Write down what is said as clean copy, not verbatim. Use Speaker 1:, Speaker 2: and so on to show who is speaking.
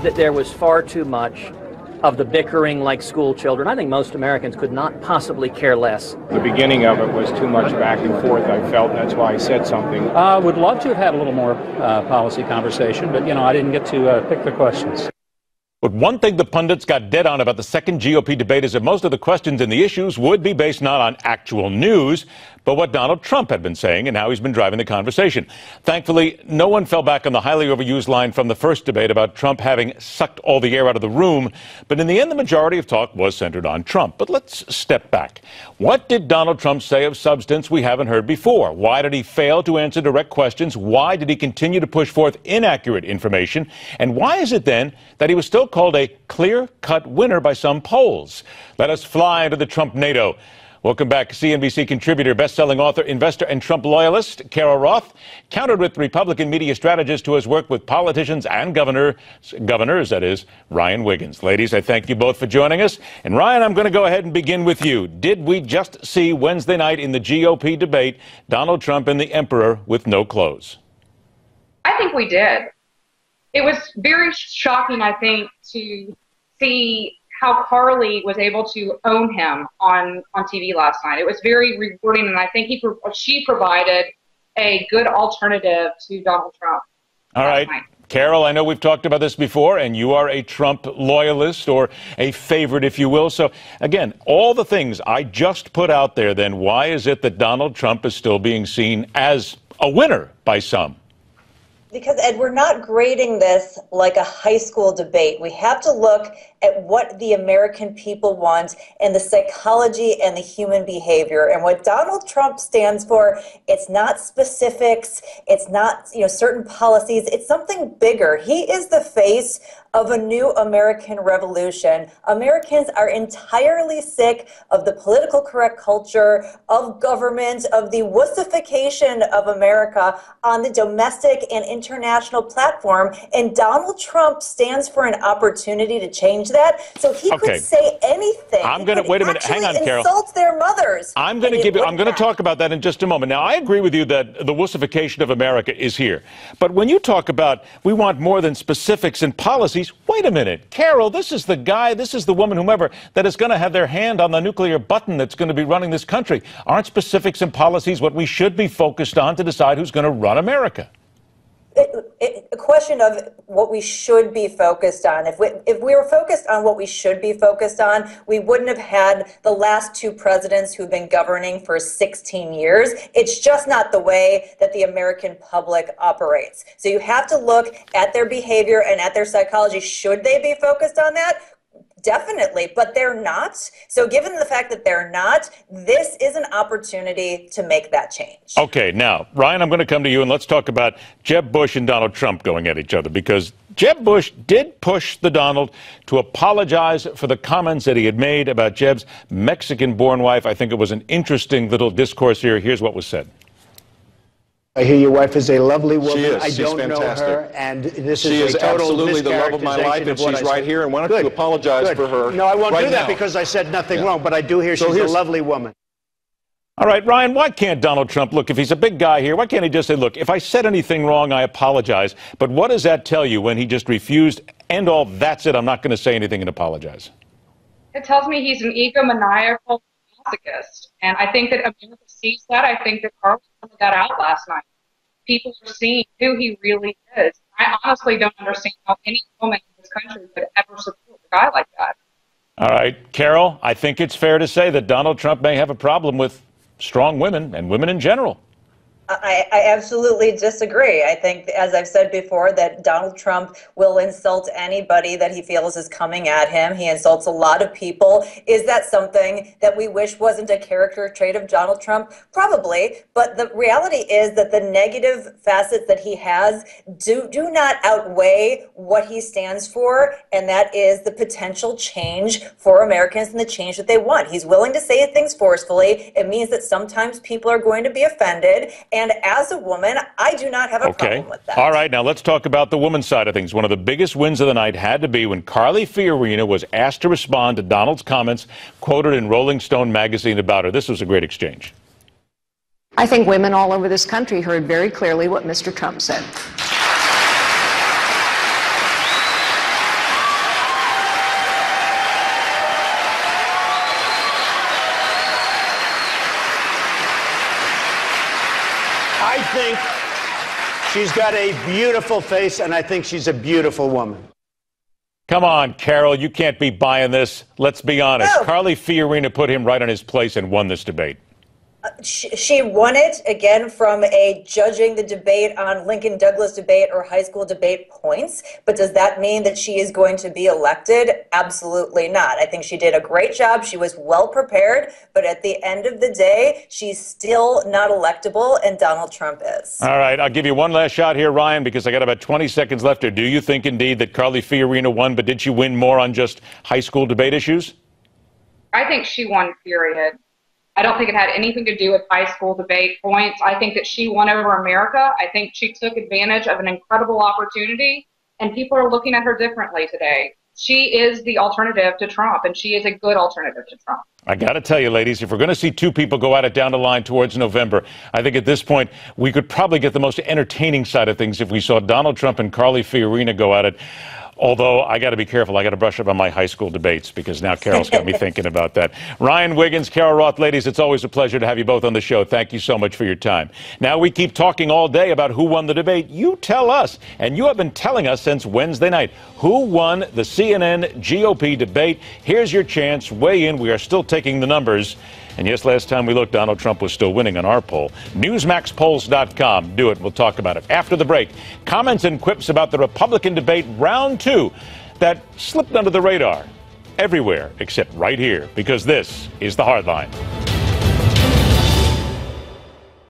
Speaker 1: that there was far too much of the bickering like school children. I think most Americans could not possibly care less.
Speaker 2: The beginning of it was too much back and forth, I felt, and that's why I said something.
Speaker 3: Would love to have had a little more policy conversation, but, I didn't get to pick the questions.
Speaker 4: But one thing the pundits got dead on about the second GOP debate is that most of the questions and the issues would be based not on actual news, but what Donald Trump had been saying and how he's been driving the conversation. Thankfully, no one fell back on the highly overused line from the first debate about Trump having sucked all the air out of the room. But in the end, the majority of talk was centered on Trump. But let's step back. What did Donald Trump say of substance we haven't heard before? Why did he fail to answer direct questions? Why did he continue to push forth inaccurate information? And why is it then that he was still called a clear-cut winner by some polls? Let us fly into the Trump-NATO. Welcome back, CNBC contributor, best-selling author, investor, and Trump loyalist, Carol Roth, countered with Republican media strategist who has worked with politicians and governors, that is, Ryan Wiggins. Ladies, I thank you both for joining us. And Ryan, I'm going to go ahead and begin with you. Did we just see Wednesday night in the GOP debate Donald Trump and the emperor with no clothes?
Speaker 5: I think we did. It was very shocking, I think, to see how Carly was able to own him on TV last night. It was very rewarding, and I think she provided a good alternative to Donald Trump.
Speaker 4: All right. Carol, I know we've talked about this before, and you are a Trump loyalist or a favorite, if you will. So, again, all the things I just put out there, then why is it that Donald Trump is still being seen as a winner by some?
Speaker 6: Because, Ed, we're not grading this like a high school debate. We have to look at what the American people want and the psychology and the human behavior. And what Donald Trump stands for, it's not specifics, it's not, certain policies, it's something bigger. He is the face of a new American revolution. Americans are entirely sick of the political correct culture, of government, of the wussification of America on the domestic and international platform. And Donald Trump stands for an opportunity to change that. So he could say anything.
Speaker 4: Wait a minute. Hang on, Carol.
Speaker 6: Insult their mothers.
Speaker 4: I'm going to talk about that in just a moment. Now, I agree with you that the wussification of America is here. But when you talk about we want more than specifics and policies, wait a minute. Carol, this is the guy, this is the woman, whomever, that is going to have their hand on the nuclear button that's going to be running this country. Aren't specifics and policies what we should be focused on to decide who's going to run America?
Speaker 6: A question of what we should be focused on. If we were focused on what we should be focused on, we wouldn't have had the last two presidents who've been governing for 16 years. It's just not the way that the American public operates. So you have to look at their behavior and at their psychology. Should they be focused on that? Definitely, but they're not. So given the fact that they're not, this is an opportunity to make that change.
Speaker 4: Okay, now, Ryan, I'm going to come to you, and let's talk about Jeb Bush and Donald Trump going at each other, because Jeb Bush did push the Donald to apologize for the comments that he had made about Jeb's Mexican-born wife. I think it was an interesting little discourse here. Here's what was said.
Speaker 7: I hear your wife is a lovely woman.
Speaker 8: She is.
Speaker 7: I don't
Speaker 8: She's
Speaker 7: know
Speaker 8: fantastic.
Speaker 7: her, and this
Speaker 8: she
Speaker 7: is a total
Speaker 8: absolutely the love of my life, and she's right here. And why don't you apologize for her?
Speaker 7: No, I won't do that
Speaker 8: now.
Speaker 7: Because I said nothing wrong, but I do hear she's a lovely woman.
Speaker 4: All right, Ryan, why can't Donald Trump, look, if he's a big guy here, why can't he just say, look, if I said anything wrong, I apologize. But what does that tell you when he just refused, and all, that's it, I'm not going to say anything and apologize?
Speaker 5: It tells me he's an egomaniacal masochist. And I think that America sees that. I think that Carl pointed that out last night. People are seeing who he really is. I honestly don't understand how any woman in this country could ever support a guy like that.
Speaker 4: All right, Carol, I think it's fair to say that Donald Trump may have a problem with strong women and women in general.
Speaker 6: I absolutely disagree. I think, as I've said before, that Donald Trump will insult anybody that he feels is coming at him. He insults a lot of people. Is that something that we wish wasn't a character trait of Donald Trump? Probably. But the reality is that the negative facets that he has do not outweigh what he stands for, and that is the potential change for Americans and the change that they want. He's willing to say things forcefully. It means that sometimes people are going to be offended. And as a woman, I do not have a problem with that.
Speaker 4: All right, now let's talk about the woman's side of things. One of the biggest wins of the night had to be when Carly Fiorina was asked to respond to Donald's comments quoted in Rolling Stone magazine about her. This was a great exchange.
Speaker 9: I think women all over this country heard very clearly what Mr. Trump said.
Speaker 7: I think she's got a beautiful face, and I think she's a beautiful woman.
Speaker 4: Come on, Carol, you can't be buying this. Let's be honest.
Speaker 6: No.
Speaker 4: Carly Fiorina put him right on his place and won this debate.
Speaker 6: She won it, again, from a judging the debate on Lincoln Douglas debate or high school debate points. But does that mean that she is going to be elected? Absolutely not. I think she did a great job. She was well prepared. But at the end of the day, she's still not electable, and Donald Trump is.
Speaker 4: All right, I'll give you one last shot here, Ryan, because I got about 20 seconds left here. Do you think indeed that Carly Fiorina won, but did she win more on just high school debate issues?
Speaker 5: I think she won, period. I don't think it had anything to do with high school debate points. I think that she won over America. I think she took advantage of an incredible opportunity, and people are looking at her differently today. She is the alternative to Trump, and she is a good alternative to Trump.
Speaker 4: I got to tell you, ladies, if we're going to see two people go at it down the line towards November, I think at this point we could probably get the most entertaining side of things if we saw Donald Trump and Carly Fiorina go at it. Although I got to be careful. I got to brush up on my high school debates because now Carol's got me thinking about that. Ryan Wiggins, Carol Roth, ladies, it's always a pleasure to have you both on the show. Thank you so much for your time. Now we keep talking all day about who won the debate. You tell us, and you have been telling us since Wednesday night, who won the CNN GOP debate. Here's your chance. Weigh in. We are still taking the numbers. And yes, last time we looked, Donald Trump was still winning on our poll. Newsmaxpolls.com. Do it. We'll talk about it. After the break, comments and quips about the Republican debate round 2 that slipped under the radar everywhere except right here, because this is The Hardline.